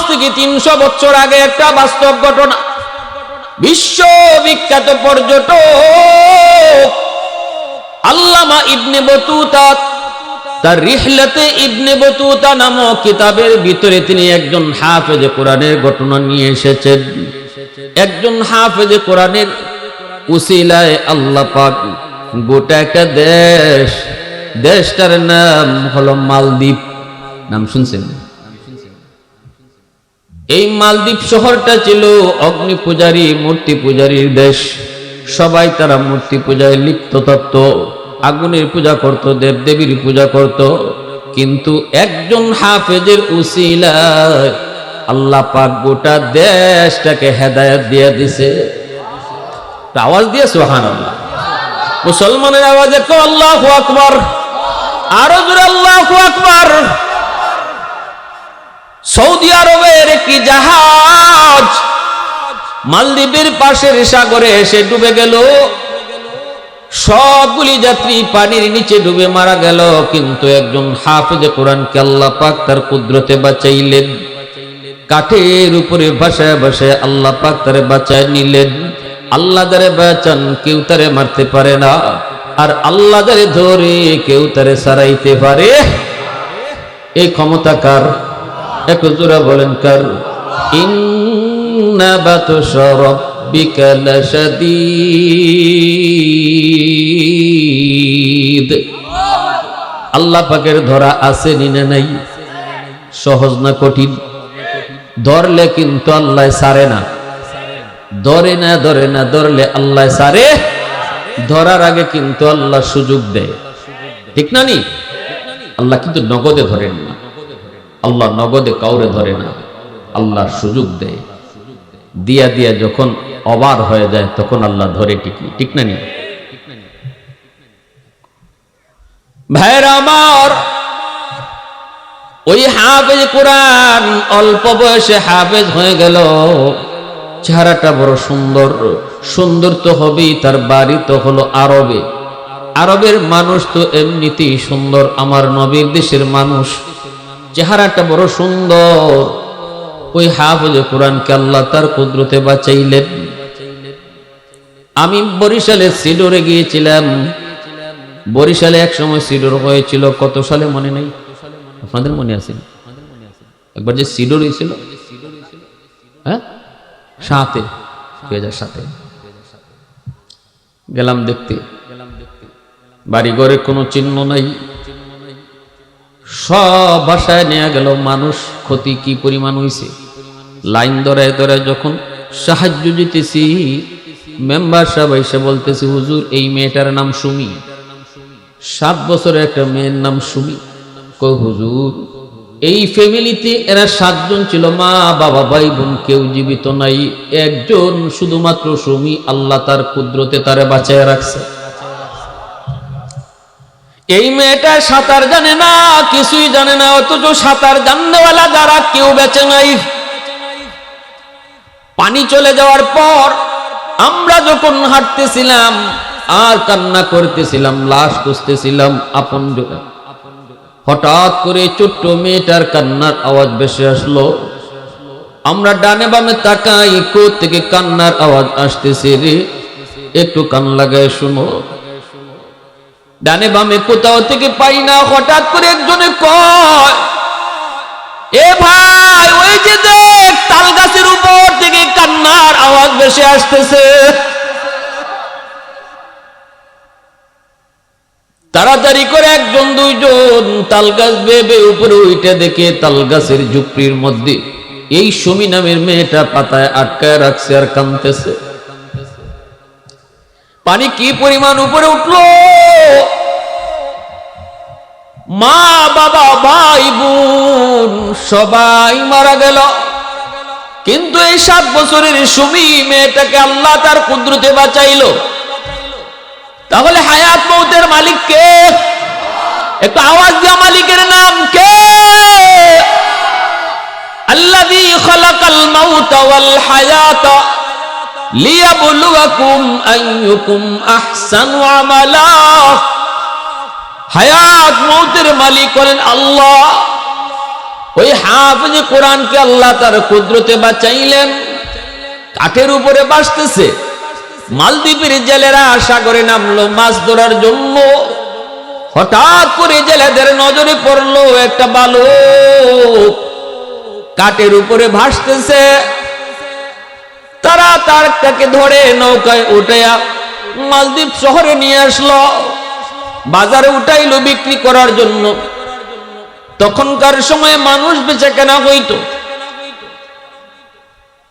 থেকে 300 বছর আগে একটা বাস্তব ঘটনা। বিশ্ববিখ্যাত পর্যটক আল্লামা ইবনে বতুতা তার রিহলাতে ইবনে বতুতা নামক কিতাবের ভিতরে তিনি একজন হাফেজে কোরআনের ঘটনা নিয়ে এসেছেন। একজন হাফেজে কোরআনের উসিলায় আল্লাহ পাক গোটা একটা দেশটার নাম হলো মালদ্বীপ। নাম শুনছেন? এই মালদ্বীপ শহরটা ছিল অগ্নি পূজারী, মূর্তি পূজারীর দেশ। সবাই তারা মূর্তি পূজায় লিপ্ত থাকত, আগুনের পূজা করত, দেবদেবীর পূজা করত। কিন্তু একজন হাফেজের উসিলায় আল্লাহ পাক গোটা দেশটাকে হেদায়েত দিয়ে দিছে। আওয়াজ দিয়ে সুবহানাল্লাহ। মুসলমানের আওয়াজে কও আল্লাহু আকবার, আরো জোরে আল্লাহু আকবার। সৌদি আরবের একটি জাহাজ মালদ্বীপের পাশের সাগরে এসে ডুবে গেল। সবগুলি যাত্রী পানির নিচে ডুবে মারা গেল। কিন্তু একজন হাফেজে কোরআনকে আল্লাহ পাক তার কুদরতে বাঁচাইলেন। কাঠের উপরে ভাসায় ভাসায় আল্লাহ পাক তারে বাঁচায় নিলেন। আল্লাহ যারে বাঁচান কেউ তারে মারতে পারে না, আর আল্লাহ যারে ধরে কেউ তারে সারাইতে পারে। এই ক্ষমতা কার? একটু জোরে বলেন কার? ইন্না বাতশা রাব্বিকা লাশাদীদ। আল্লাহ পাকের ধরা আছে না নাই? সহজ না কঠিন? ধরলে কিন্তু আল্লাহ ছাড়ে না। ধরে না ধরলে আল্লাহ ছাড়ে। ধরার আগে কিন্তু আল্লাহ সুযোগ দেয়, ঠিক না নি? আল্লাহ কিন্তু নগদে ধরেন না। আল্লাহ নগদে কাউরে ধরে না, আল্লাহ সুযোগ দেয়। দিয়া দিয়া যখন অবার হয়ে যায় তখন আল্লাহ ধরে, ঠিক না নি? ভাইরা আমার, ওই হাফেজ কোরআন অল্প বয়সে হাফেজ হয়ে গেল। চেহারাটা বড় সুন্দর। সুন্দর তো হবেই, তার বাড়ি তো হলো আরবে। আরবের মানুষ তো এমনিতেই সুন্দর। আমার নবীর দেশের মানুষ, চেহারাটা বড় সুন্দর। ওই হাফেজে কোরআনকে আল্লাহ তার কুদরতে বাঁচাইলেন। আমি বরিশালে সিডরে গিয়েছিলাম। বরিশালে এক সময় সিডর হয়েছিল। কত সালে মনে নেই? আপনাদের মনে আছে? একবার যে সিডর হয়েছিল, হ্যাঁ, 2007 গেলাম দেখতে। বাড়ি ঘরে কোনো চিহ্ন নাই, সব বাসায় নিয়ে গেল মানুষ। ক্ষতি কি পরিমাণ হয়েছে! লাইন ধরায় ধরায় যখন সাহায্য দিতেছি, মেম্বার সাহেব এসে বলতেছে, হুজুর এই মেয়েটার নাম সুমি। 7 বছরের একটা মেয়ের নাম সুমি। কই হুজুর, এই ফ্যামিলিতে এরা 7 জন ছিল, মা বাবা ভাই বোন কেউ জীবিত নাই। একজন শুধুমাত্র সুমি, আল্লাহ তার কুদরতে তারে বাঁচায় রাখছে। এই মেয়েটা সাঁতার জানে না, কিছুই জানে না, অথচ সাঁতার জাননেওয়ালা যারা কেউ বেঁচে নাই। পানি চলে যাওয়ার পর আমরা যখন হাঁটতেছিলাম আর কান্না করতেছিলাম, লাশ খুঁজতেছিলাম আপনজনের, হঠাৎ করে ছোট্ট মেয়েটার কান্নার আওয়াজ ভেসে আসলো। আমরা ডানে বামে তাকাই, কোথা থেকে কান্নার আওয়াজ আসতেছে রে, একটু কান লাগায় শুনো। ডানে বামে কোথাও থেকে পাই না। হঠাৎ করে একজনে কয়, এ ভাই ওই যে দেখ তাল গাছের উপর থেকে কান্নার আওয়াজ ভেসে আসতেছে। তাড়াতাড়ি করে একজন দুইজন তাল গাছ বেয়ে উপরে উঠে দেখে তাল গাছের ঝুপড়ির মধ্যে এই সুমি নামের মেয়েটা পাতায় আটকায় রাখছে আর কাঁদতেছে। পানি কি পরিমাণ উপরে উঠলো! মা বাবা ভাই বোন সবাই মারা গেল। কিন্তু এই 7 বছরের সুমি মেয়েটাকে আল্লাহ তার কুদরতে বাঁচাইলো। তাহলে হায়াত মৌতের মালিক কে? একটু আওয়াজ দিয়া মালিকের নাম কে? আল্লাযী খালাকাল মাউতা ওয়াল হায়াতা লিয়াবলুয়াকুম আইয়ুকুম আহসানু আমালা। হায়াত মৌতের মালিক হলেন আল্লাহ। ওই হাফেজ কোরআনকে আল্লাহ তার কুদরতে বাঁচাইলেন, কাঠের উপরে বাসতেছে। মালদ্বীপের জেলেরা সাগরে নামলো মাছ ধরার জন্য। হঠাৎ করে জেলেদের নজরে পড়লো একটা বালক কাঠের উপরে ভাসতেছে। তারা তারটাকে ধরে নৌকায় উঠাইয়া মালদ্বীপ শহরে নিয়ে আসলো, বাজারে উঠাইলো বিক্রি করার জন্য। তখনকার সময়ে মানুষ বেচা কেনা হইতো,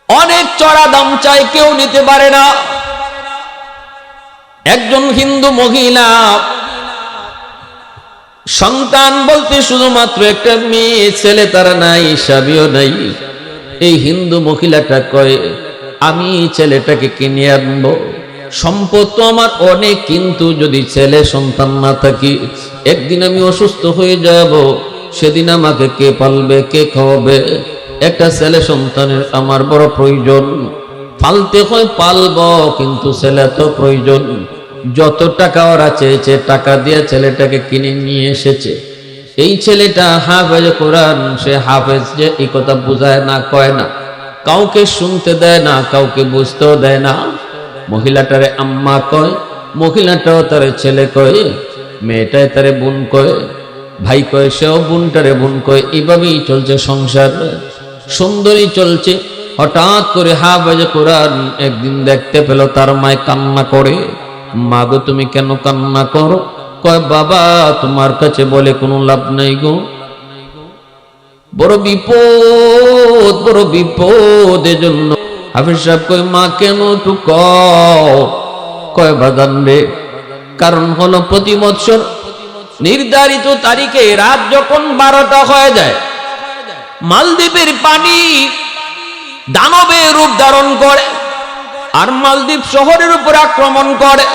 অনেক চড়া দাম চাই, কেউ নিতে পারে না। একজন হিন্দু মহিলা, সন্তান বলতে শুধুমাত্র একটা মেয়ে, ছেলে তারা নাই, স্বামীও নাই। এই হিন্দু মহিলাটা কয়, আমি ছেলেটাকে কিনে আনবো, সম্পদ তো আমার অনেক, কিন্তু যদি ছেলে সন্তান না থাকি, একদিন আমি অসুস্থ হয়ে যাব, সেদিন আমাকে কে পালবে, কে খাওয়াবে? একটা ছেলে সন্তানের আমার বড় প্রয়োজন। পালতে হয় পালব, কিন্তু ছেলে তো প্রয়োজন। যত টাকা ওরা চেয়েছে টাকা দিয়ে ছেলেটাকে কিনে নিয়ে এসেছে। এই ছেলেটা হাফেজ কোরআন, সে হাফেজ যে এই কথা বুঝায় না, কয় না, কাউকে শুনতে দেয় না, কাউকে বুঝতেও দেয় না। মহিলাটারে আম্মা কয়, মহিলাটাও তারে ছেলে কয়, মেয়েটায় তারে বোন কয়, ভাই কয়, সেও বোনটারে বোন কয়। এইভাবেই চলছে সংসার, সুন্দরী চলছে। হঠাৎ করে হাফেজ কোরআন একদিন দেখতে পেল তার মায় কান্না করে। মা গো, তুমি কেন কান্না করো? কয়, বাবা তোমার কাছে বলে কোনো লাভ নাই গো, বড় বিপদ, বড় বিপদ। এজন্য হাফেজ সাহেব কয়, মা কেন একটু কয়, বাদান রে, কারণ হলো প্রতি বৎসর নির্ধারিত তারিখে রাত যখন 12টা হয়ে যায়, মালদ্বীপের পানি দানবের রূপ ধারণ করে আর মালদ্বীপ শহরের উপর আক্রমণ করে।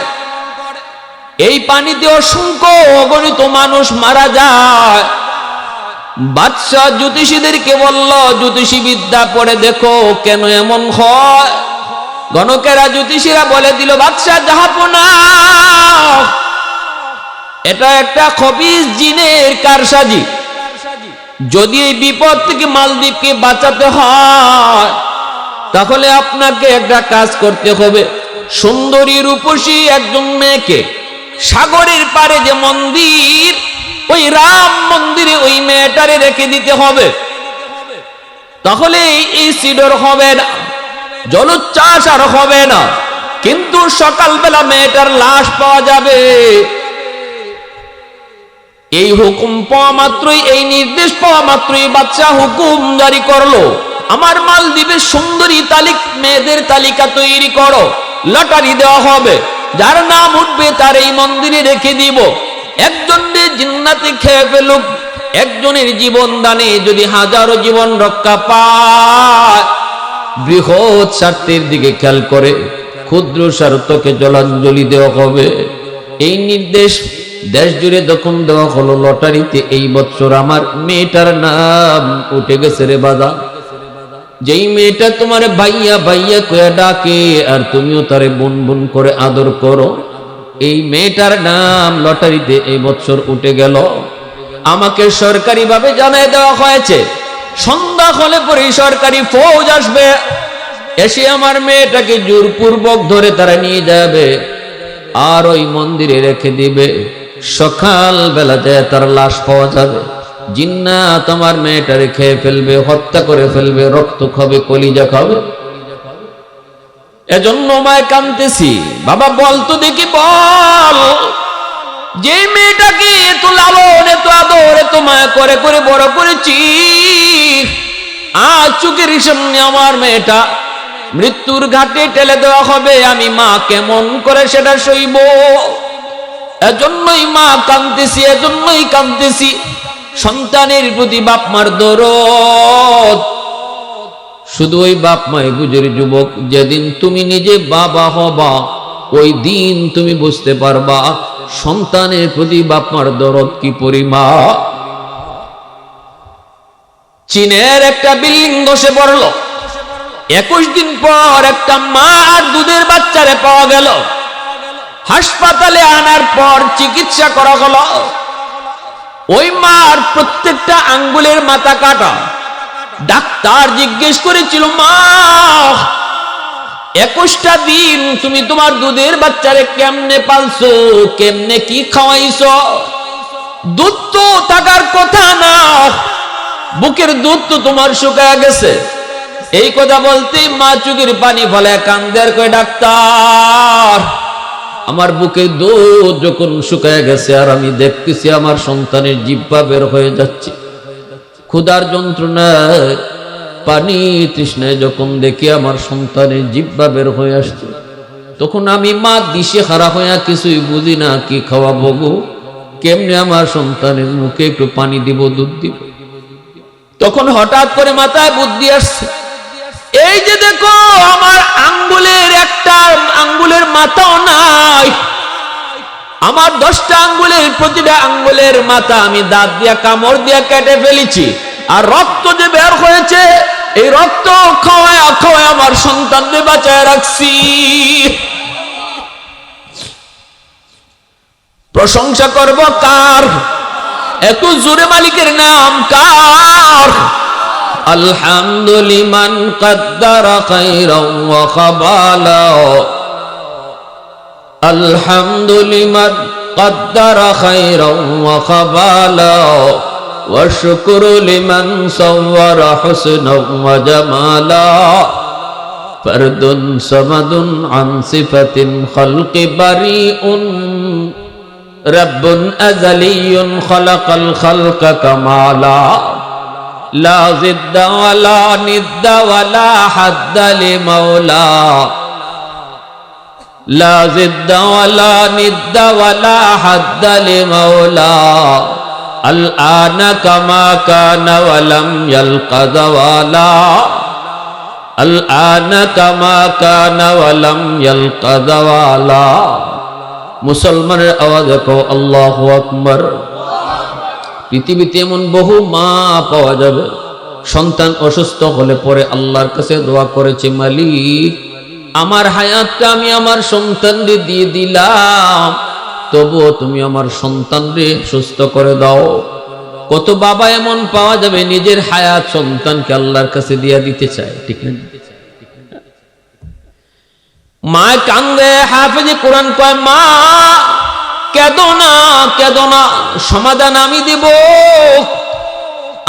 এই পানিতে অসংখ্য অগণিত মানুষ মারা যায়। বাদশাহ জ্যোতিষীদেরকে বলল, জ্যোতিষী বিদ্যা পড়ে দেখো কেন এমন হয়। গণকেরা জ্যোতিষীরা বলে দিল, বাদশাহ জাহাপনা, এটা একটা খবিস জিনের কারসাজি। যদি এই বিপদ থেকে মালদ্বীপকে বাঁচাতে হয়, তাহলে আপনাকে একটা কাজ করতে হবে। সুন্দরী রূপসী একজন মেয়েকে সাগরের পারে যে মন্দির, ওই রাম মন্দিরে ওই মেয়েটারে রেখে দিতে হবে। তাহলে এই সিডর হবে না, জলোচ্ছ্বাস আর হবে না, কিন্তু সকালবেলা মেয়েটার লাশ পাওয়া যাবে। এই হুকুম পাওয়া মাত্রই, এই নির্দেশ পাওয়া মাত্রই বাদশাহ হুকুম জারি করলো, আমার মালদ্বীপের সুন্দরী মেয়েদের তালিকা তৈরি করো, লটারি দেওয়া হবে, যার নাম উঠবে তার এই মন্দিরে রেখে দিব। একজনের জিন্নাতে খেয়ে ফেলুক, একজনের জীবন দানে যদি হাজারো জীবন রক্ষা পায়। বৃহৎ স্বার্থের দিকে খেয়াল করে ক্ষুদ্র স্বার্থকে জলাঞ্জলি দেওয়া হবে। এই নির্দেশ দেশ জুড়ে যখন দেওয়া হলো লটারিতে, এই বছর আমার মেয়েটার নাম উঠে গেছে রে বাদা। যেই মেয়েটা তোমার ভাইয়া ভাইয়া কয়ে ডাকে আর তুমিও তারে বোন বোন করে আদর করো, এই মেয়েটার নাম লটারিতে এই বছর উঠে গেল। আমাকে সরকারি ভাবে জানিয়ে দেওয়া হয়েছে, সন্ধ্যা হলে পরে সরকারি ফৌজ আসবে, এসে আমার মেয়েটাকে জোরপূর্বক ধরে তারা নিয়ে যাবে আর ওই মন্দিরে রেখে দিবে। সকাল বেলা যায় তার লাশ পাওয়া যাবে। জিন্নাত আমার মেয়েটারে খেয়ে ফেলবে, হত্যা করে ফেলবে, রক্ত খাবে, কলিজা খাবে। এজন্য মায় কাঁদতেছি। বাবা বলতো দেখি, বল, যে মেয়েটাকে এত লালন, এত আদর, এত মায়া করে করে বড় করেছি, আজ চোখের সামনে আমার মেয়েটা মৃত্যুর ঘাটে ঠেলে দেওয়া হবে, আমি মা কেমন করে সেটা সইব? এজন্যই মা কাঁদতেছি, এজন্যই কাঁদতেছি। সন্তানের প্রতি বাপ মার দরদ শুধু ওই বাপ মাই বুঝের যুবক, যেদিন তুমি নিজে বাবা হবা ওই দিন তুমি বুঝতে পারবা সন্তানের প্রতি বাপ মার দরদ কি পরিমাণ। চীনের একটা বিল্ডিং ধসে পড়ল। 21 দিন পর একটা মা আর দুধের বাচ্চারে পাওয়া গেল। হাসপাতালে আনার পর চিকিৎসা করা হলো। ওই মার প্রত্যেকটা আঙ্গুলের মাথা কাটা। ডাক্তার জিজ্ঞেস করেছিল, মা 21টা দিন তুমি তোমার দুধের বাচ্চারে কেমনে পালছো, কেমনে কি খাওয়াইছো? দুধ তো থাকার কথা না, বুকের দুধ তো তোমার শুকায় গেছে। এই কথা বলতেই মা চোখের পানি ফেলে কান্দে আর কয়, ডাক্তার আমার বুকের দুধ যখন শুকায় গেছে আর আমি দেখতেছি আমার সন্তানের জিহ্বা বের হয়ে যাচ্ছে, ক্ষুধার যন্ত্রণায় পানি তৃষ্ণায় যখন দেখি আমার সন্তানের জিহ্বা বের হয়ে আসছে, তখন আমি মা দিশে হারা হইয়া কিছুই বুঝি না, কি খাওয়াবো গো, কেমনে আমার সন্তানের মুখে একটু পানি দিব, দুধ দিব। তখন হঠাৎ করে মাথায় বুদ্ধি আসছে, এই যে দেখো আমার আঙ্গুলের একটা আঙ্গুলের মাথাও নাই, আমার 10টা আঙ্গুলের প্রতিটা আঙ্গুলের মাথা আমি দাঁত দিয়া কামড় দিয়া কেটে ফেলেছি, আর রক্ত যে বের হয়েছে এই রক্ত খাওয়ায় খাওয়ায় আমার সন্তানদের বাঁচায় রাখছি। প্রশংসা করব কার? এত জোরে মালিকের নাম কার? আলহামদুলিমান কদ্দারা খায়রাও ওয়া খাবালা, আলহামদুলিমান কদ্দারা খায়রাও ওয়া খাবালা, ওয়া শুকরু লিমান সাওয়ারা হুসনাও ওয়া জামালা, ফারদুন সামাদুন আন সিফাতিন খালকি বারিউন, রব্বুন আযালিয়ুন খালাকাল খালকা কামালা, লা জিদ্দা ওয়ালা নিদ্দা ওয়ালা হাদ্দা লিমাওলা, লা জিদ্দা ওয়ালা নিদ্দা ওয়ালা হাদ্দা লিমাওলা, আল আনা কামা কানা ওয়া লাম ইয়ালকা যাওয়ালা, আল আনা কামা কানা ওয়া লাম ইয়ালকা যাওয়ালা। মুসলমানের আওয়াজ দেখো, আল্লাহু আকবার। পৃথিবীতে এমন বহু মা পাওয়া যাবে, সন্তান অসুস্থ হলে পরে আল্লাহর কাছে দোয়া করেছে, মালিক আমার হায়াতটা আমি আমার সন্তানরে দিয়ে দিলাম, তবুও তুমি আমার সন্তানরে সুস্থ করে দাও। কত বাবা এমন পাওয়া যাবে নিজের হায়াত সন্তানকে আল্লাহর কাছে দিয়ে দিতে চায়, ঠিক না? মা কান্দে, হাফেজে কোরআন কয়, মা কেঁদো না, কেঁদো না, সমাধান আমি দিব,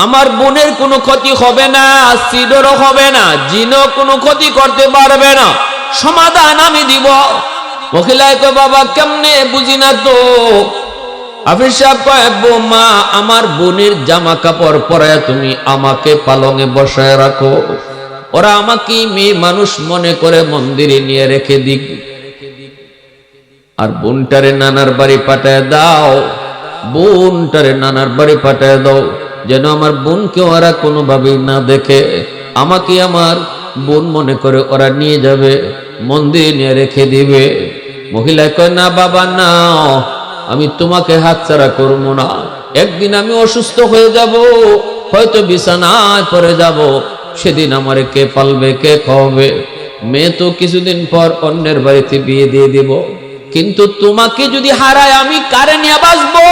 আমার বোনের কোনো ক্ষতি হবে না, সিডরও হবে না, জিনও কোনো ক্ষতি করতে পারবে না, সমাধান আমি দিব। মহিলায় কয়, বাবা কেমনে, বুঝি না তো। হাফেজ সাহেব কয়, মা আমার বোনের জামা কাপড় পরায় তুমি আমাকে পালঙে বসায় রাখো, ওরা আমাকে মেয়ে মানুষ মনে করে মন্দিরে নিয়ে রেখে দিক, আর বোনটারে নানার বাড়ি পাঠায় দাও, বোনটারে নানার বাড়ি পাঠায় দাও, যেন আমার বোনকে ওরা কোনোভাবেই না দেখে, আমাকে আমার বোন মনে করে ওরা নিয়ে যাবে, মন্দিরে নিয়ে রেখে দিবে। মহিলা কয়, না বাবা না, আমি তোমাকে হাতছাড়া করবো না, একদিন আমি অসুস্থ হয়ে যাব, হয়তো বিছানায় পড়ে যাব, সেদিন আমারে কে পালবে, কে খাওয়াবে? মেয়ে তো কিছুদিন পর অন্যের বাড়িতে বিয়ে দিয়ে দিব, কিন্তু তোমাকে যদি হারায় আমি কারে নিয়ে বাঁচবো?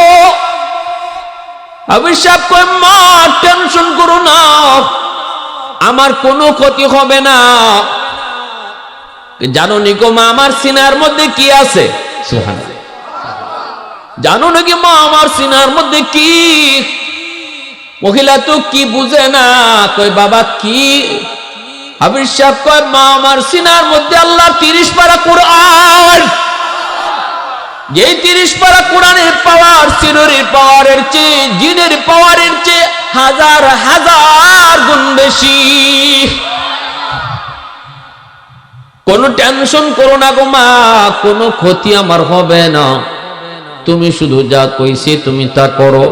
অভিশাপ কয়, মা টেনশন করো না, আমার কোনো ক্ষতি হবে না। জানো নিকো মা আমার সিনার মধ্যে কি আছে? সুবহানাল্লাহ। জানো নাকি মা আমার সিনার মধ্যে কি? মহিলা তো কি বুঝে না, কয় বাবা কি? হাফিজ সাহেব কয়, মা আমার সিনার মধ্যে আল্লাহ 30 পারা কোরআন, যে 30 পারা কোরআনের পাওয়ার সিনুরের পাওয়ারের চেয়ে, জিনের পাওয়ারের চেয়ে হাজার হাজার গুণ বেশি। কোনো টেনশন করো না গো মা, কোনো ক্ষতি আমার হবে না, তুমি শুধু যা কইছি তুমি তা করো,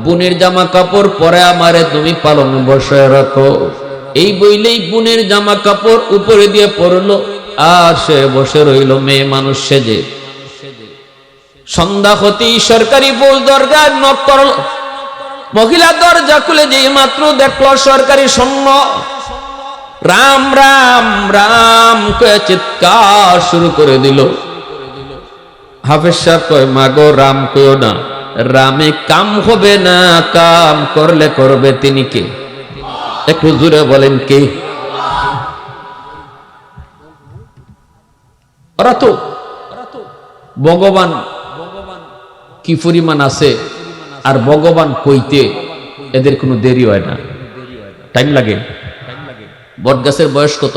বোনের জামা কাপড় পরে আমারে তুমি পালনে বসায় রাখো। এই বইলেই বোনের জামা কাপড় উপরে দিয়ে পড়লো, আর সে বসে রইল মেয়ে মানুষ সেজে। সন্ধ্যা হতেই সরকারি বউ দরজায় নক করল, মহিলা দরজা খুলে যেই মাত্র দেখলো সরকারি সৈন্য, রাম রাম রাম কয়ে চিৎকার শুরু করে দিল। হাফেজ সাহেব কয়, মা গো রাম কইও না, রামে কাম হবে না, কাম করলে করবে তিনি কে? একটু জোরে বলেন কে? ওরা তো ভগবান কি পরিমাণ আছে আর ভগবান কইতে এদের কোনো দেরি হয় না, টাইম লাগে। বট গাছের বয়স কত?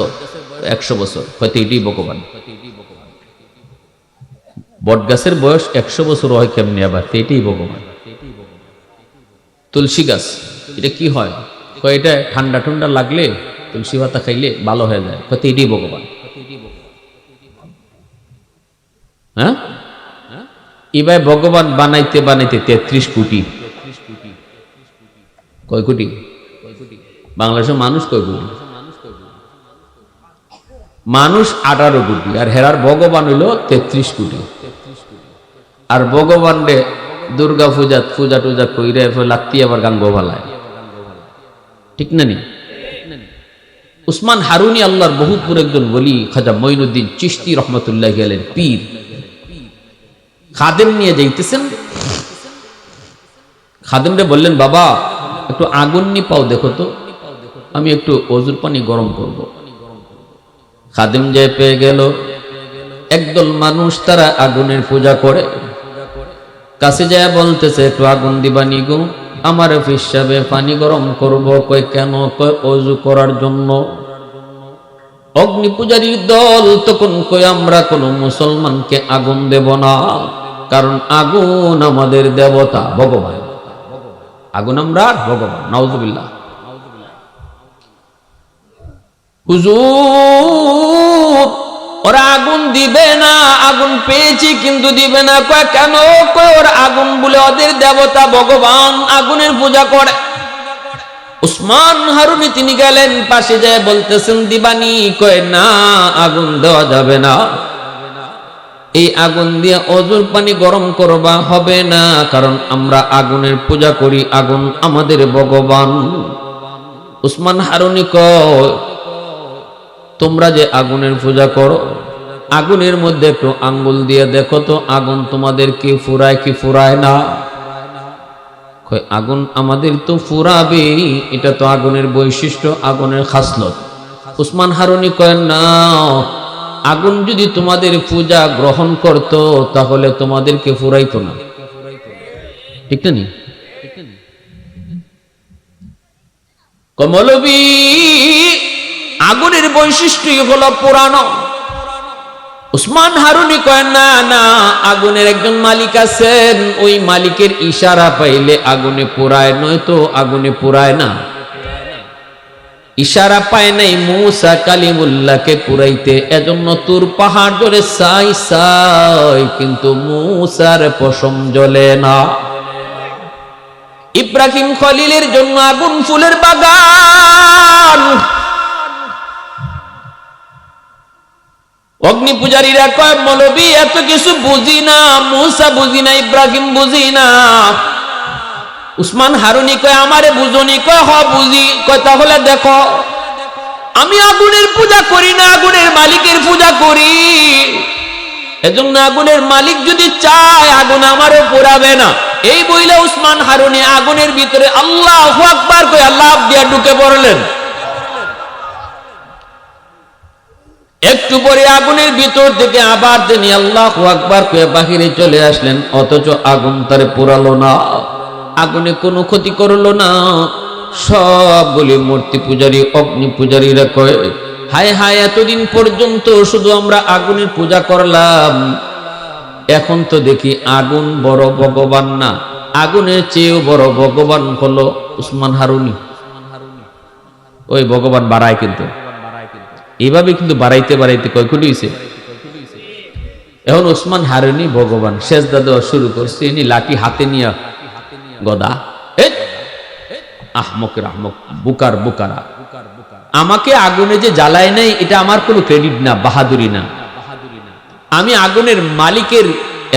100 বছর, হয়তো এটাই ভগবান। বট গাছের বয়স 100 বছর হয় কেমনি আবার? এটাই ভগবান। তুলসী গাছ এটা কি হয়? এটা ঠান্ডা ঠান্ডা লাগলে তুলসী পাতা খাইলে ভালো হয়ে যায়, হয়তো এটাই ভগবান। হ্যাঁ, এবার ভগবান বানাইতে বানাইতে 33 কোটি। কয় কোটি? বাংলাদেশের মানুষ কয় কোটি? মানুষ 18 কোটি, আর হেরার ভগবান হইল 33 কোটি। আর ভগবান রে দুর্গা পূজা টুজা কইরে লাগতি আবার গান গোভালায়, ঠিক না নি? উসমান হারুনি আল্লাহর বহুতপুর একজন বলি, খাজা মঈনুদ্দিন চিশতি রহমতুল্লাহ গেলেন পীর, খাদেম নিয়ে যাইতেছেন। খাদেমরে বললেন, বাবা একটু আগুন নি পাও দেখো তো, আমি একটু অজুর পানি গরম করব। খাদেম যে পেয়ে গেল, একদল মানুষ তারা আগুনের পূজা করে, কাছে যায় বলতেছে একটু আগুন দিবানি গো, আমার হিসাবে পানি গরম করব। কয় কেন? কয় অজু করার জন্য। অগ্নি পূজারীর দল তখন কয় আমরা কোন মুসলমানকে আগুন দেব না, কারণ আগুন আমাদের দেবতা ভগবান, আগুন আমরা ভগবান। নাউজুবিল্লাহ। হুজুর ওরা আগুন দিবে না, আগুন পেয়েছি কিন্তু দিবে না। কয় কেন? কয় ওরা আগুন বলে ওদের দেবতা ভগবান, আগুনের পূজা করে। উসমান হারুনি তিনি গেলেন, পাশে যায় বলতেছেন দিবানি। কয় না, আগুন দেওয়া যাবে না, এই আগুন দিয়ে অজুর পানি গরম করবা হবে না, কারণ আমরা আগুনের পূজা করি, আগুন আমাদের ভগবান। উসমান হারুনি কয় তোমরা যে আগুনের পূজা করো, আগুনের মধ্যে একটু আঙ্গুল দিয়ে দেখো তো আগুন তোমাদের কি ফুরায় কি ফুরায় না? কয় আগুন আমাদের তো ফুরাবে, এটা তো আগুনের বৈশিষ্ট্য, আগুনের খাসলত। উসমান হারুনি কয় না, আগুন যদি তোমাদের পূজা গ্রহণ করত তাহলে তোমাদেরকে ফুরাইতো না, ঠিক না নি? কমলবী আগুনের বৈশিষ্ট্যই হলো পুরানো। উসমান হারুনি কয় না না, আগুনের একজন মালিক আছেন, ওই মালিকের ইশারা পাইলে আগুনে পুরায়, নয়তো আগুনে পুরায় না। ইশারা পায় নাই মূসা কালিমুল্লাহকে পুরাইতে, এজন্য তুর পাহাড় জ্বলে সাই সাই, কিন্তু মূসার পশম জ্বলে না। ইব্রাহিম খলিলের জন্য আগুন ফুলের বাগান। অগ্নি পূজারীরা কয় মৌলবী এত কিছু বুঝি না, মূসা বুঝি না, ইব্রাহিম বুঝি না। উসমান হারুনি কয় আমারে বুঝনি? কয় হ বুঝি। কয় তাহলে দেখো, আমি আগুনের পূজা করি না, আগুনের মালিকের পূজা করি। এজন্য আগুনের মালিক যদি চায় আগুন আমারও পোড়াবে না। এই বইলে উসমান হারুনি আগুনের ভিতরে আল্লাহু আকবার কয় লাফ দিয়া ঢুকে পড়লেন। একটু পরে আগুনের ভিতর থেকে আবার তিনি আল্লাহু আকবার কয়ে বাহিরে চলে আসলেন, অথচ আগুন তারে পোড়ালো না, আগুনে কোনো ক্ষতি করলো না। সবগুলি মূর্তি পূজারী অগ্নি পূজারীরা কয় হায় হায়, এতদিন পর্যন্ত শুধু আমরা আগুনের পূজা করলাম, এখন তো দেখি আগুন বড় ভগবান না, আগুনের চেয়েও বড় ভগবান হলো উসমান হারুনি। ওই ভগবান বাড়ায়, কিন্তু এইভাবে কিন্তু বাড়াইতে বাড়াইতে কয় কোটি হইছে। এখন উসমান হারুনি ভগবান, সেজদা দেওয়া শুরু করছে, ইনি লাঠি হাতে নিয়ে গদা। আহমকের আহমক, বুকার বুকারা, আমাকে আগুনে যে জ্বালায় নাই এটা আমার কোনো ক্রেডিট না, বাহাদুরি না। আমি আগুনের মালিকের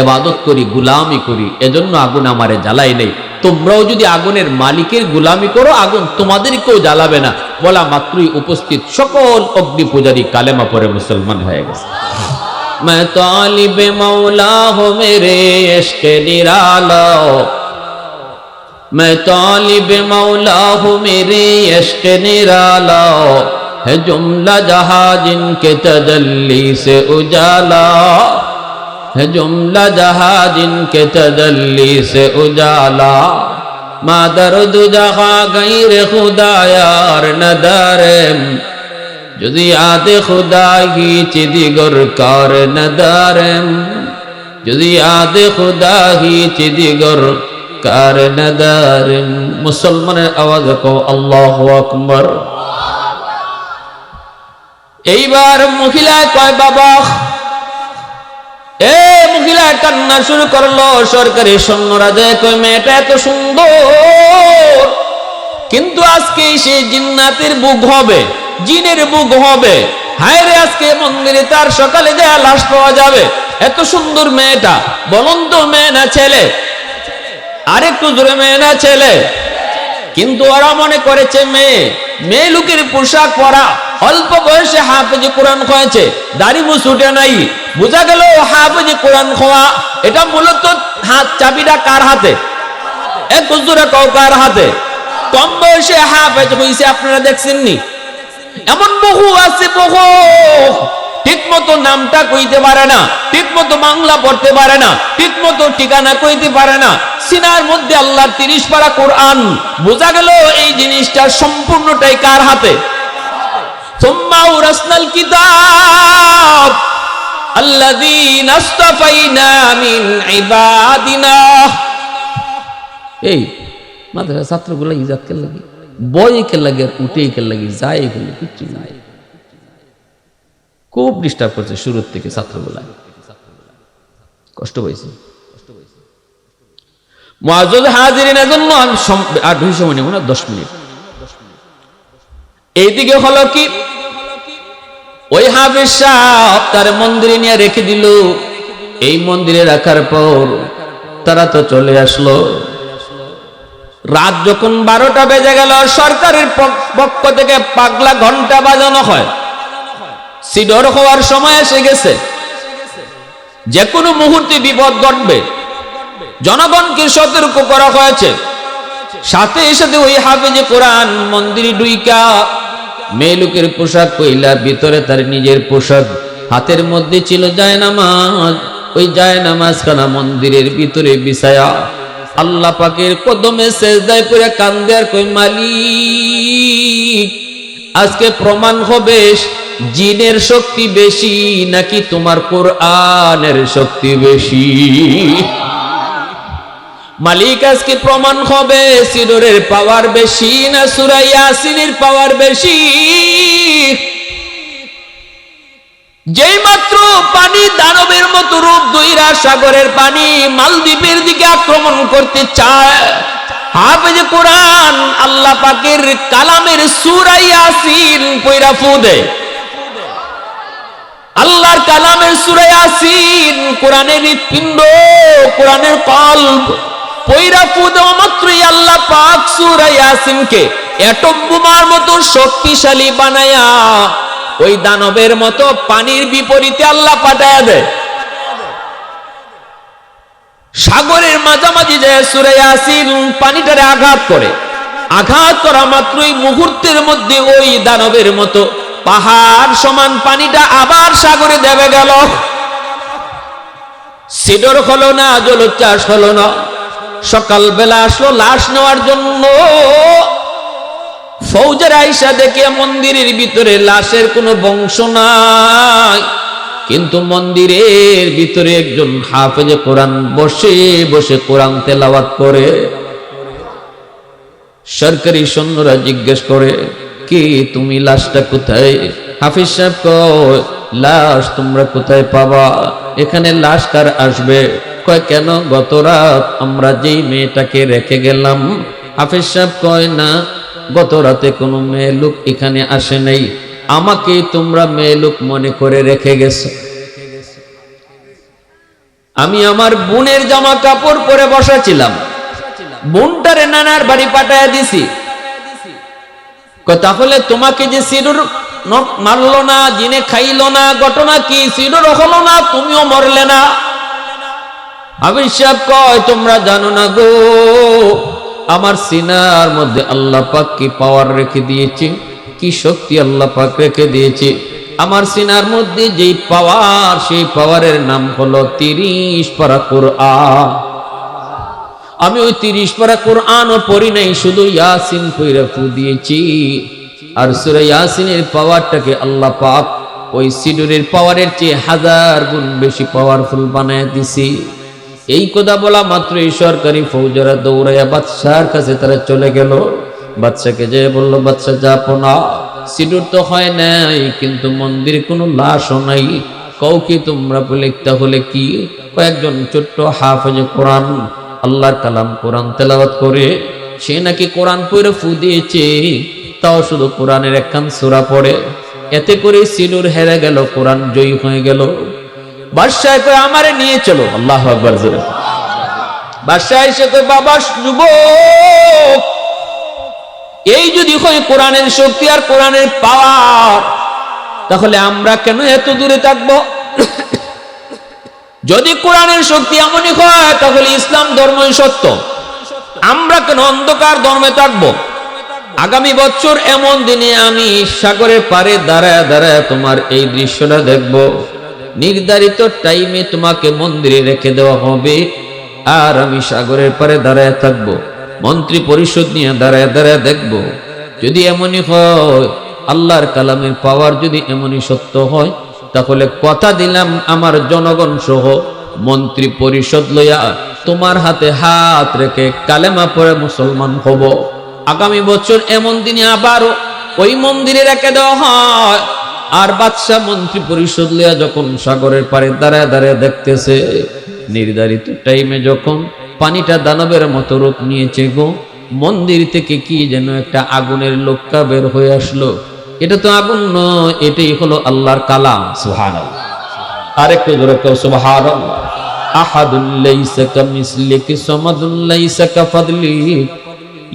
ইবাদত করি, গোলামি করি, এজন্য আগুন আমারে জ্বালাই নাই। তোমরাও যদি আগুনের মালিকের গোলামি করো, আগুন তোমাদেরকেও জ্বালাবে না। বলা মাত্রই উপস্থিত সকল অগ্নি পূজারী কালেমা পড়ে মুসলমান হয়ে গেছে। मैं तालिब मौला हूँ मेरे इश्क निराला, मैं तालिब मौला हूँ मेरे इश्क निराला, है जुमला जहां जिनके तजल्ली से उजाला, है जुमला जहां जिनके तजल्ली से उजाला, मा दर्द जहां गैर खुदा यार नदारम, যদি আদে খুদা হি চিদিগর কার নদারম, যদি আদে খুদা হি চিদিগর কার নদারম। মুসলমানের আওয়াজে কও আল্লাহু আকবার। এইবার মহিলা কয় বাবা, এ মহিলা কান্না শুরু করলো। সরকারি সৈন্যরা যায় কয় মেয়েটা এত সুন্দর, কিন্তু আজকে সে জিন্নাতের বুক হবে, জিনের বুক হবে। হায় রে, আজকে মন্দিরে তার সকালে দেয়া লাশ পাওয়া যাবে। এত সুন্দর মেয়েটা, বলুন তো মেয়ে না ছেলে? আরেকটু জোরে মেয়ে না ছেলে? কিন্তু ওরা মনে করেছে মেয়ে। মেয়ে লোকের পোশাক পরা, অল্প বয়সে হাফেজে কোরআন হয়েছে, দাড়ি মুছ উঠে নাই। বোঝা গেল হাফেজে কোরআন হওয়া এটা মূলত হাত চাবিটা কার হাতে? একটু জোরে কও কার হাতে? কম বয়সে হাফেজ হইছে, আপনারা দেখছেন নি? এমন বহু আছে, বহু ঠিক মতো নামটা কইতে পারে না, ঠিক মতো বাংলা পড়তে পারে না, ঠিক মতো ঠিকানা কইতে পারে না, সিনার মধ্যে আল্লাহর 30 পারা কোরআন। বোঝা গেল এই জিনিসটা সম্পূর্ণটাই কার হাতে? সুম্মা উরাসনাল কিতাব আল্লাযীনা ইসতাফাইনা মিন ইবাদিনা। এই মাদ্রাসা ছাত্রগুলো ইজাত কে লাগি, বই কে লাগে, উঠে কে লাগে, যায় এগুলো কিচ্ছু নাই। খুব ডিস্টার্ব করছে শুরুর থেকে ছাত্রগুলা, কষ্ট পাইছে। মুআজ্জাজ হাজিরিনের জন্য আমি আর 2 সময় নেব না, 10 মিনিট। এইদিকে হলো কি, ওই হাফেজ সাহেব তার মন্দিরে নিয়ে রেখে দিল। এই মন্দিরে রাখার পর তারা তো চলে আসলো। রাত যখন 12টা বেজে গেল, সরকারের পক্ষ থেকে পাগলা ঘন্টা বাজানো হয়, সিডর হওয়ার সময় এসে গেছে। যে কোনো মুহূর্তে বিপদ ঘটবে, জনগণকে সতর্ক করা হয়েছে। সাথে সাথে ওই হাফেজে কোরআন মন্দিরে ঢুইকা মেয়ে লোকের পোশাক কইলা, ভিতরে তার নিজের পোশাক, হাতের মধ্যে ছিল জায়নামাজ। ওই জায়নামাজ খানা মন্দিরের ভিতরে বিছায়া আল্লাহ পাকের কদমে সেজদায় করে কান্দে আর কই, মালিক আজকে প্রমাণ হবে জিনের শক্তি বেশি নাকি তোমার কোরআনের শক্তি বেশি। মালিক আজকে প্রমাণ হবে সিডরের পাওয়ার বেশি না সূরা ইয়াসিনের পাওয়ার বেশি। যেই মাত্র পানি দানবের মতো রূপ ধইরা সাগরের পানি মালদ্বীপের দিকে আক্রমণ করতে চায়, হাফেজে কোরআন আল্লাহ পাকের কালামের সূরা ইয়াসিন পয়রা ফু দেয়। আল্লাহর কালামের সূরা ইয়াসিন, কোরআনের হৃৎপিণ্ড, কোরআনের কলব পয়রা ফু দেওয়া মাত্রই আল্লাহ পাক সূরা ইয়াসিনকে এটম বোমার মতো শক্তিশালী বানায়া ওই দানবের মতো পানির বিপরীতে আল্লাহ পাঠায়া দেয়। সাগরের মাঝামাঝি যায় সূরা ইয়াসিন পানিটারে আঘাত করে। আঘাত করা মাত্রই মুহূর্তের মধ্যে ওই দানবের মতো পাহাড় সমান পানিটা আবার সাগরে দেবে গেল। সিডর হলো না, জলোচ্ছ্বাস হলো না। সকালবেলা আসলো লাশ নেওয়ার জন্য। ফৌজের আইসা দেখে মন্দিরের ভিতরে লাশের কোনো বংশ নাই, কিন্তু মন্দিরের ভিতরে একজন হাফেজে কোরআন বসে বসে কোরআন তেলাওয়াত করে। সরকারি সৈন্যরা জিজ্ঞেস করে, কি তুমি লাশটা কোথায়? হাফিজ সাহেব কয়, লাশ তোমরা কোথায় পাবা? এখানে লাশ কার আসবে? কয় কেন, গত রাত আমরা যেই মেয়েটাকে রেখে গেলাম। হাফিজ সাহেব কয়, না, গত রাতে কোনো মেয়ে লোক এখানে আসে নাই, আমাকে তোমরা মেয়ে লোক মনে করে রেখে গেছো। আমি আমার বোনের জামা কাপড় পরে বসা ছিলাম, বোনটারে নানার বাড়ি পাঠায় দিছি। তাহলে তোমাকে যে সিডুর মারলো না, জিনে খাইলো না, ঘটনা কি? সিডুর হলো না, তুমিও মরলে না। আমির সাহেব কয় তোমরা জানো না গো, আমার সিনার মধ্যে আল্লাহ পাক কি পাওয়ার রেখে দিয়েছে, কি শক্তি আল্লাহ পাক রেখে দিয়েছে। আমার সিনার মধ্যে যেই পাওয়ার, সেই পাওয়ারের নাম হলো 30 পারা কোরআন। আমি ওই 30 পারা কোরআনও পড়ি নাই, শুধু ইয়াসিন পড়ে ফু দিয়েছি। আর সূরা ইয়াসিনের পাওয়ারটাকে আল্লাহ পাক ওই সিডুরের পাওয়ারের চেয়ে 1000 গুণ বেশি পাওয়ারফুল বানায় দিছি। এই কথা বলা মাত্রই সরকারি ফৌজরা দৌড়াইয়া বাদশার কাছে তারা চলে গেল। বাদশাকে যে বলল, বাদশা যাবো না, সিডুর তো হয় নাই, কিন্তু মন্দিরে কোনো লাশও নাই। কাউকে তোমরা বলে তাহলে কি? কয়েকজন ছোট্ট হাফেজে কোরআন, আল্লাহর কালাম কোরআন তেলাওয়াত করে, সে নাকি কোরআন পড়ে ফু দিয়েছে, তাও শুধু কোরআনের একখান সূরা পড়ে। এতে করে সিডুর হেরে গেল, কোরআন জয়ী হয়ে গেল। বাদশাহ কয় আমারে নিয়ে চলো। আল্লাহু আকবার জোরে। বাদশাহ এসে কয়, বাবা যুবক, এই যদি হয় কোরআনের শক্তি আর কোরআনের পাওয়ার, তাহলে আমরা কেন এত দূরে থাকবো? যদি কোরআনের শক্তি এমনই হয়, তাহলে ইসলাম ধর্মই সত্য, আমরা কেন অন্ধকার ধর্মে থাকবো? আগামী বছর এমন দিনে আমি সাগরের পারে দাঁড়ায় দাঁড়ায় তোমার এই দৃশ্যটা দেখবো। নির্ধারিত টাইমে তোমাকে মন্দিরে রেখে দেওয়া হবে, আর আমি সাগরের পারে দাঁড়ায় থাকবো, মন্ত্রী পরিষদ নিয়ে দাঁড়ায় দাঁড়ায় দেখবো। যদি এমনই হয়, আল্লাহর কালামের পাওয়ার যদি এমনই সত্য হয়, তাহলে কথা দিলাম আমার জনগণ সহ মন্ত্রী পরিষদ লইয়া তোমার হাতে হাত রেখে কালেমা পড়ে মুসলমান হব। আগামী বছর এমন দিনে আবারও ওই মন্দিরে রেখে দেওয়া হয়। আর বাদশা মন্ত্রী পরিষদ লইয়া যখন সাগরের পারে দাঁড়ায় দাঁড়ায় দেখতেছে, নির্ধারিত টাইমে যখন পানিটা দানবের মতো রূপ নিয়েছে গো, মন্দির থেকে কি যেন একটা আগুনের লোক্কা বের হয়ে আসলো। এটা তো আগুন নয়, এটাই হলো আল্লাহর কালাম। সুবহানাল্লাহ। আরেকটু জোরে কেউ সুবহানাল্লাহ। আহাদুল লাইসা কামিসলিকি সামাদুল লাইসা কাফাদলি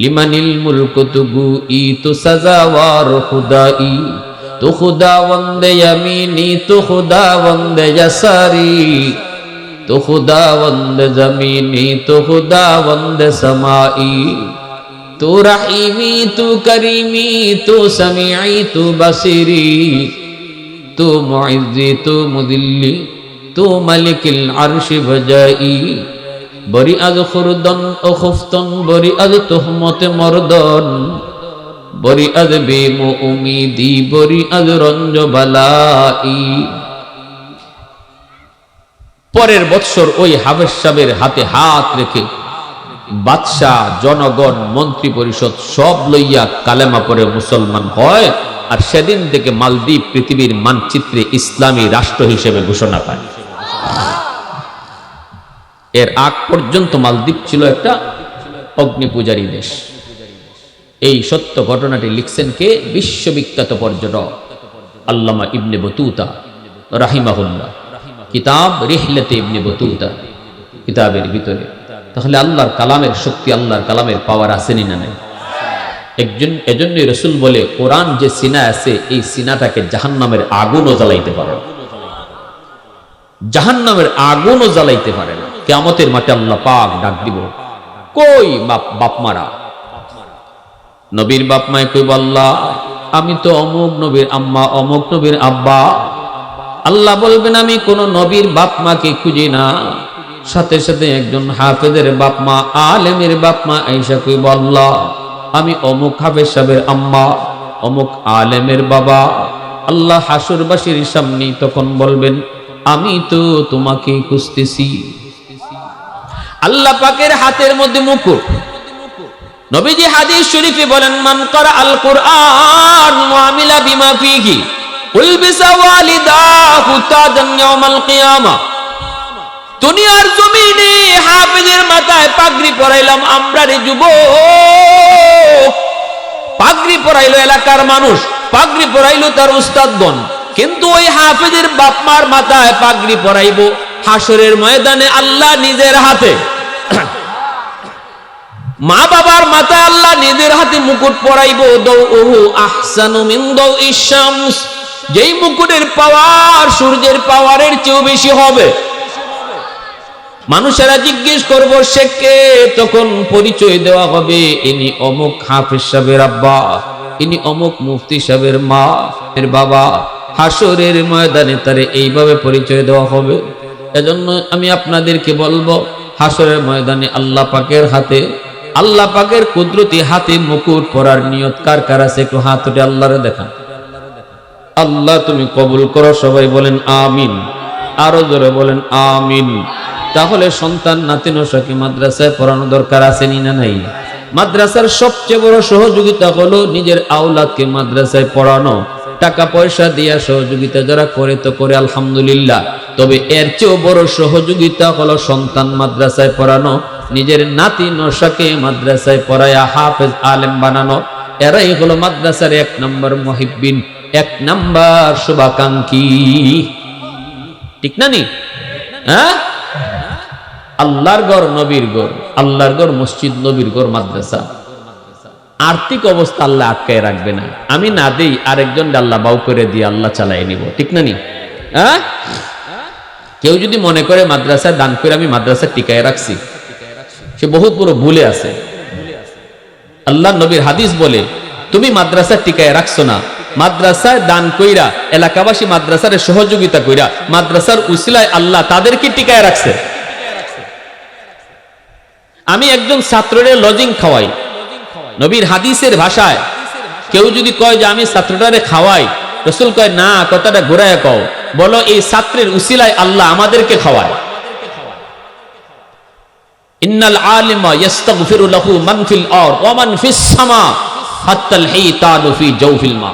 লিমানিল মুলকু তুগুই তু সাজাওয়ার খুদাই, তু খুদাওয়ান্দে ইয়ামিনি তু খুদাওয়ান্দে ইয়াসারি, তু খুদাওয়ান্দে জমিনি তু খুদাওয়ান্দে সামাই, তু রহিমি তু করিমি তু সামিঈ তু বসিরি, তু মুইজ্জি তু মুদিল্লি তু মালিকিল আরশি বজাই, বরি আজ খুরদন ও খুফতন, বরি আজ তুহমতে মরদন, বরি আজ বেমু উমিদি, বরি আজ রঞ্জ বালাই। পরের বৎসর ওই হাফেজ সাহেবের হাতে হাত রেখে বাদশাহ, জনগণ, মন্ত্রী পরিষদ সব লইয়া কালেমা পড়ে মুসলমান হয়। আর সেদিন থেকে মালদ্বীপ পৃথিবীর মানচিত্রে ইসলামী রাষ্ট্র হিসেবে ঘোষণা পায়। এর আগ পর্যন্ত মালদ্বীপ ছিল একটা অগ্নিপূজারী দেশ। এই সত্য ঘটনাটি লিখছেন কে? বিশ্ববিখ্যাত পর্যটক আল্লামা ইবনে বতুতা রাহিমাহুল্লাহ, কিতাব রিহলাতে ইবনে বতুতা কিতাবের ভিতরে। তাহলে আল্লাহর কালামের শক্তি, আল্লাহর কালামের পাওয়ার আসেনি না নাই? এজন্যই রাসূল বলে, কোরআন যে সিনা আছে, এই সিনাটাকে জাহান্নামের আগুনও জ্বালাইতে পারে না, জাহান্নামের আগুনও জ্বালাইতে পারে না। কিয়ামতের মাঠে আল্লাহ পাক ডাক দিব, কই বাপ মারা? নবীর বাপ মায় কইব, আল্লাহ আমি তো অমুক নবীর আম্মা, অমুক নবীর আব্বা। আল্লাহ বলবেন, আমি কোন নবীর বাপ মাকে খুঁজি না। সাথে সাথে একজন হাফেজের বাপ মা, আলেমের বাপ মা আয়েশা কইব, আল্লাহ আমি অমুক হাফেজ সাহেবের আম্মা, অমুক আলেমের বাবা। আল্লাহ হাসুরবাসীর সামনে তখন বলবেন, আমি তো তোমাকে খুঁজতেছি। আল্লাহ পাকের হাতের মধ্যে মুকুট। নবীজি হাদিস শরীফে বলেন, মান ক্বারা আল কুরআন ওয়া আমিলা বিমা ফীহি উলবিসা ওয়ালিদাহু তাজান ইয়াউমাল কিয়ামা। দুনিয়ার জমিনে হাফেজের মাথায় পাগড়ি পরাইলাম আমরা রে যুবক, পাগড়ি পরাইলো এলাকার মানুষ, পাগড়ি পরাইলো তার উস্তাদগণ, কিন্তু ওই হাফেজের বাপ মার মাথায় পাগড়ি পরাইবো হাসরের ময়দানে আল্লাহ নিজের হাতে। মা বাবার মাথায় আল্লাহ নিজের হাতে মুকুট পরাইবো, দাউহু আহসানু মিন দাউইশ শামস, যেই মুকুটের পাওয়ার সূর্যের পাওয়ারের চেয়েও বেশি হবে। মানুষেরা জিজ্ঞেস করবো সে কে, তখন পরিচয় দেওয়া হবে ইনি অমুক হাফেজ সাহেবের আব্বা, ইনি অমুক মুফতি সাহেবের মা এর বাবা। হাসরের ময়দানে তারে এইভাবে পরিচয় দেওয়া হবে। এজন্য আমি আপনাদেরকে বলবো, হাসরের ময়দানে আল্লাহ পাকের হাতে, আল্লাহ পাকের কুদরতি হাতে মুকুট পরার নিয়ত কার কার আছে একটু হাত উঠে আল্লাহরে দেখান। আল্লাহ তুমি কবুল করো, সবাই বলেন আমিন, আরো জোরে বলেন আমিন। তাহলে সন্তান নাতি নসাকে মাদ্রাসায় পড়ানো দরকার আছে নি না নাই? মাদ্রাসার সবচেয়ে বড় সহযোগিতা হলো নিজের আওলাদকে মাদ্রাসায় পড়ানো। টাকা পয়সা দিয়া সহযোগিতা যারা করে তো করে আলহামদুলিল্লাহ, তবে এর চেয়েও বড় সহযোগিতা হলো সন্তান মাদ্রাসায় পড়ানো, নিজের নাতি নসাকে মাদ্রাসায় পড়ায়া হাফেজ আলেম বানানো। এরাই হলো মাদ্রাসার 1 নম্বর মুহিব্বিন, 1 নম্বর শুভাকাঙ্ক্ষী। ঠিক না নি? হ্যাঁ, আল্লাহর ঘর নবীর ঘর, আল্লাহর ঘর মসজিদ, নবীর ঘর মাদ্রাসা। আর্থিক অবস্থা আল্লাহ আটকায় রাখবে না। আমি না দেই আরেকজন আল্লাহ বাউ করে দিয়ে আল্লাহ চালাই নিব। ঠিক না নি? হ্যাঁ, কেউ যদি মনে করে মাদ্রাসায় দান করে আমি মাদ্রাসা টিকায় রাখছি, সে বহুত বড় ভুলে আছে। আল্লাহ নবীর হাদিস বলে তুমি মাদ্রাসা টিকায় রাখছো না, মাদ্রাসায় দান কইরা, এলাকাবাসী মাদ্রাসার সহযোগিতা কইরা, মাদ্রাসার উসিলায় আল্লাহ তাদেরকে টিকায় রাখছে। আমি একজন ছাত্রের লজিং খাওয়াই, নবীর হাদিসের ভাষায় কেউ যদি কয় যে আমি ছাত্রটারে খাওয়াই, রাসূল কয় না, কথাটা ঘুরায় কও, বলো এই ছাত্রের উসিলায় আল্লাহ আমাদেরকে খাওয়ায়। ইন্নাল আলিমা ইস্তাগফিরু লাহু মান ফিল আরদ ওয়া মান ফিস সামা হাত্তাল হিতানু ফি জাওফিল মা।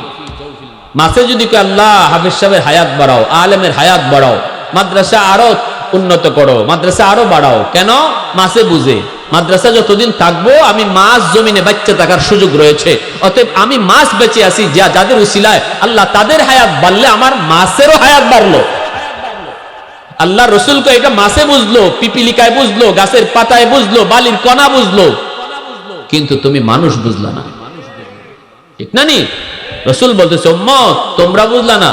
মাসে যদি কয় আল্লাহ হাফেজ সাহেবের হায়াত বাড়াও, আলেমের হায়াত বাড়াও, মাদ্রাসা আরো উন্নত করো, মাদ্রাসা আরো বাড়াও, কেন? মাসে বুঝে মাদ্রাসা যতদিন থাকবো আমি মাছ জমিনে বাচ্চা থাকার সুযোগ রয়েছে, অতএব আমি মাছ বেঁচে আছি, যাদের উসিলায় আল্লাহ তাদের হায়াত বাড়লে আমার মাছেরও হায়াত বাড়লো। আল্লাহ রসুলকে এটা মাছে বুঝলো, পিপিলিকায় বুঝলো, গাছের পাতায় বুঝলো, বালির কণা বুঝলো, কিন্তু তুমি মানুষ বুঝলা না। ঠিক না নি? রসুল বলতেছে উম্মত তোমরা বুঝলা না।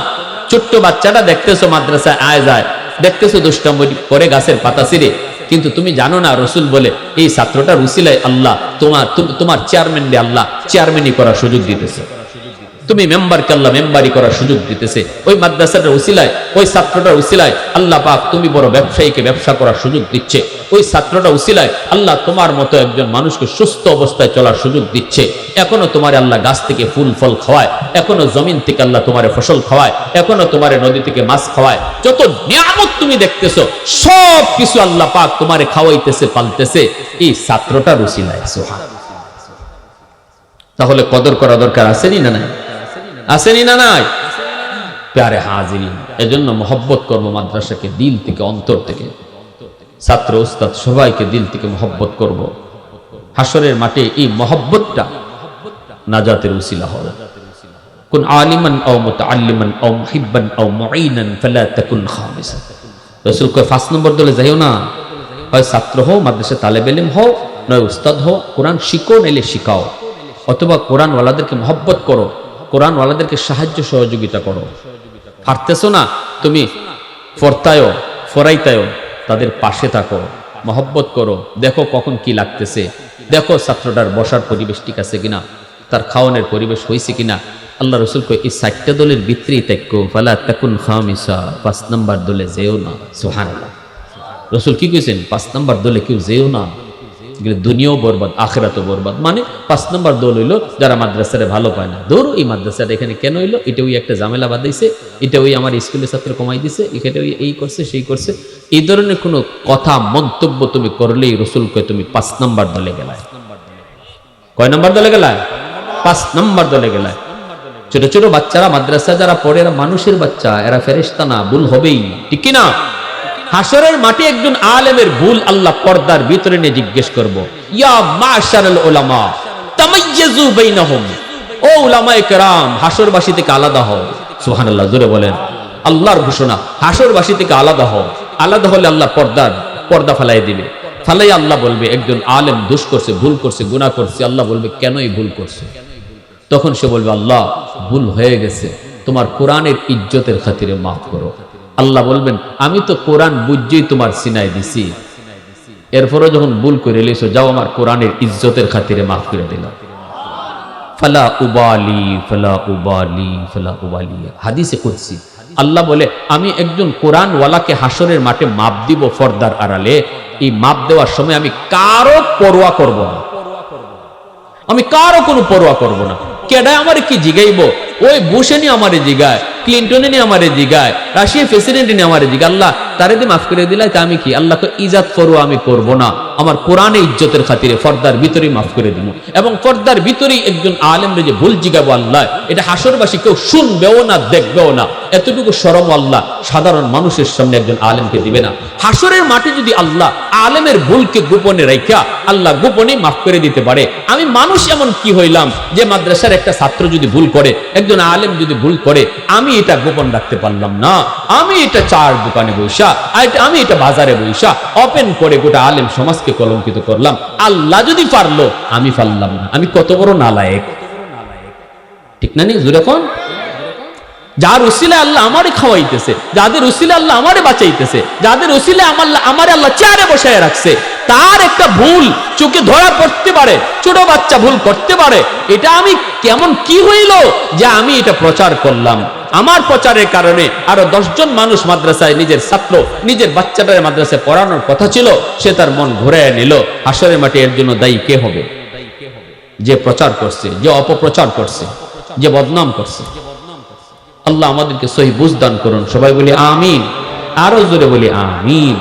ছোট্ট বাচ্চাটা দেখতেছো মাদ্রাসায় আয় যায়, দেখতেছো দুষ্টামি করে গাছের পাতা ছিঁড়ে, কিন্তু তুমি জানো না রসুল বলে এই ছাত্রটার উসিলায় আল্লাহ তোমার চেয়ারম্যান দিয়ে আল্লাহ চেয়ারম্যানই করার সুযোগ দিতেছে, তুমি মেম্বারকে আল্লাহ মেম্বারি করার সুযোগ দিতেছে, ওই মাদ্রাসাটার উসিলায়, ওই ছাত্রটার উসিলায় আল্লাহ পাক তুমি বড় ব্যবসায়ীকে ব্যবসা করার সুযোগ দিচ্ছে, ওই ছাত্রটা উসিলায় আল্লাহ তোমার মতো একজন মানুষকে সুস্থ অবস্থায় চলার সুযোগ দিচ্ছে। এখনো তোমার আল্লাহ গাছ থেকে ফুল ফল খাওয়ায়, এখনো জমিন থেকে আল্লাহ তোমার ফসল খাওয়ায়, এখনো তোমার নদী থেকে মাছ খাওয়ায়, যত নিয়ামত তুমি দেখতেছো সব কিছু আল্লাহ পাক তোমারে খাওয়াইতেছে, পালতেছে এই ছাত্রটার উসিলায়। সুবহানাল্লাহ। তাহলে কদর করা দরকার আসেনি না নাই? আসেনি না নাই? প্যারে হাজিরিন, এজন্য মহব্বত করবো মাদ্রাসাকে দিল থেকে, অন্তর থেকে, ছাত্র উস্তাদ সবাইকে দিল থেকে মহব্বত করব। হাসরের মাঠে এই মহব্বতটা নাজাতের উসিলা হবে। কুন আলিমান আও মুতাআল্লিমান আও মুহিব্বান আও মুঈনান ফালা তাকুন খামিসা। রাসূল কয় 5 নম্বর দলে যাইও না, হয় ছাত্র হও, মাদ্রাসা তালেব ইলম হও, নয় উস্তাদ হও, কোরআন শিখো নাইলে শিখাও, অথবা কোরআন ওয়ালাদেরকে মহব্বত করো, কোরআন ওয়ালাদেরকে সাহায্য সহযোগিতা করো। পারতেছো না তুমি ফরতায়ও ফরাইতায়ও, তাদের পাশে থাকো, মহব্বত করো, দেখো কখন কি লাগতেছে, দেখো ছাত্রটার বসার পরিবেশ ঠিক আছে কিনা, তার খাওয়ানোর পরিবেশ হয়েছে কিনা। আল্লাহ রসুল কই এই 4টা দলের ভিতরেই থাকো, ফালা তাকুন খামিসা, 5 নম্বর দলে যেও না। সুবহানাল্লাহ। রসুল কি কইছেন? 5 নম্বর দলে কেউ যেও না, দুনিয়াও বরবাদ আখিরাতও বরবাদ। মানে 5 নম্বর দল হইলো যারা মাদ্রাসারে ভালো পায় না, ধরো এই মাদ্রাসাটা এখানে কেন হইলো, এটা ওই একটা ঝামেলা বাঁধাইছে, এটা ওই আমার স্কুলের ছাত্র কমাই দিছে, এটা ওই এই করছে সেই করছে, এই ধরনের কোনো কথা মন্তব্য তুমি করলেই রসুল কয় তুমি 5 নম্বর দলে গেলায়। কয় নম্বর দলে গেলায়? 5 নম্বর দলে গেলায়। ছোট ছোট বাচ্চারা মাদ্রাসা যারা পড়ে এরা মানুষের বাচ্চা, এরা ফেরেশতা না, ভুল হবেই, ঠিক কি না? হাসরের মাঠে একজন আলেমের ভুল আল্লাহ পর্দার ভিতরে নিয়ে জিজ্ঞেস করব, ইয়া মাশারাল উলামা তামাইয়াজু বাইনাহুম, ও উলামায়ে কেরাম হাসরবাসী থেকে আলাদা হও। সুবহানাল্লাহ, জোরে বলেন। আল্লাহর ঘোষণা, হাসরবাসী থেকে আলাদা হও। আলাদা হলে আল্লাহ পর্দা ফেলাই দিবে। ফালাই আল্লাহ বলবে একজন আলেম দোষ করছে, ভুল করছে, গুনাহ করছে, আল্লাহ বলবে কেন এই ভুল করছে? তখন সে বলবে আল্লাহ ভুল হয়ে গেছে, তোমার কোরআনের ইজ্জতের খাতিরে মাফ করো। আল্লাহ বলবেন আমি তো কোরআন বুঝেই তোমার সিনায় দিছি, এরপরও যখন ভুল করে লিছো যাও আমার কোরআনের ইজ্জতের খাতিরে মাফ করে দিলাম। ফালা উবালি ফালা উবালি ফালা উবালি। হাদিসে কুদসি আল্লাহ বলে আমি একজন কোরআনওয়ালাকে হাসরের মাঠে মাপ দিব পর্দার আড়ালে, এই মাপ দেওয়ার সময় আমি কারো পরোয়া করব না, আমি কারো কোনো পরোয়া করব না। কেডায় আমারে কি জিগাইব? ওই বুশে নিয়ে আমারে জিগায়, ক্লিন্টনে নিয়ে আমারে জিগায়, রাশিয়া প্রেসিডেন্ট নিয়ে আমারে জিগায়, আল্লাহ তারে দিয়ে মাফ করে দিলাই তা আমি কি? আল্লাহকে ইজাত পরোয়া আমি করব না, আমার কোরআনে ইজ্জতের খাতিরে পর্দার ভিতরেই মাফ করে দিব। এবং পর্দার ভিতরেই একজন আলেমরে যে ভুল জিগাবো আল্লাহ, এটা হাসরবাসী কেউ শুনবেও না, দেখবেও না, এতটুকু শরম আল্লাহ সাধারণ মানুষের সামনে একজন আলেমকে দিবে না। হাসরের মাঠে যদি আল্লাহ আলেমের ভুলকে গোপনে রাখা আল্লাহ গোপনে মাফ করে দিতে পারে, আমি মানুষ এমন কি হইলাম যে মাদ্রাসার একটা ছাত্র যদি ভুল করে, একজন আলেম যদি ভুল করে, আমি এটা গোপন রাখতে পারলাম না? আমি এটা চার দোকানে বৈশা, আমি এটা বাজারে বৈশা ওপেন করে গোটা আলেম সমাজকে কলঙ্কিত করলাম। আল্লাহ যদি পারলো, আমি পারলাম না। আমি কত বড় নালায়েক, ঠিক না? নি জোরে কোন? যার উসিলে আল্লাহ আমারে খাওয়াইতেছে, যাদের উসিলে আল্লাহ আমারে বাঁচাইতেছে, যাদের উসিলে আমারে আল্লাহ চেয়ারে বসায় রাখছে, তার একটা ভুল চোখে ধরা পড়তে পারে, ছোট বাচ্চা ভুল করতে পারে, এটা আমি কেমন কি হইল যে আমি এটা প্রচার করলাম? আমার প্রচারের কারণে আরো 10 জন মানুষ মাদ্রাসায়, নিজের ছাত্র নিজের বাচ্চাটার মাদ্রাসায় পড়ানোর কথা ছিল, সে তার মন ঘুরায় নিল। হাসরের মাঠে এর জন্য দায়ী কে হবে? যে প্রচার করছে, যে অপপ্রচার করছে, যে বদনাম করছে। আল্লাহ আমাদেরকে সহি বুঝ দান করুন। সবাই বলি আমিন, আরো জোরে বলি আমিন।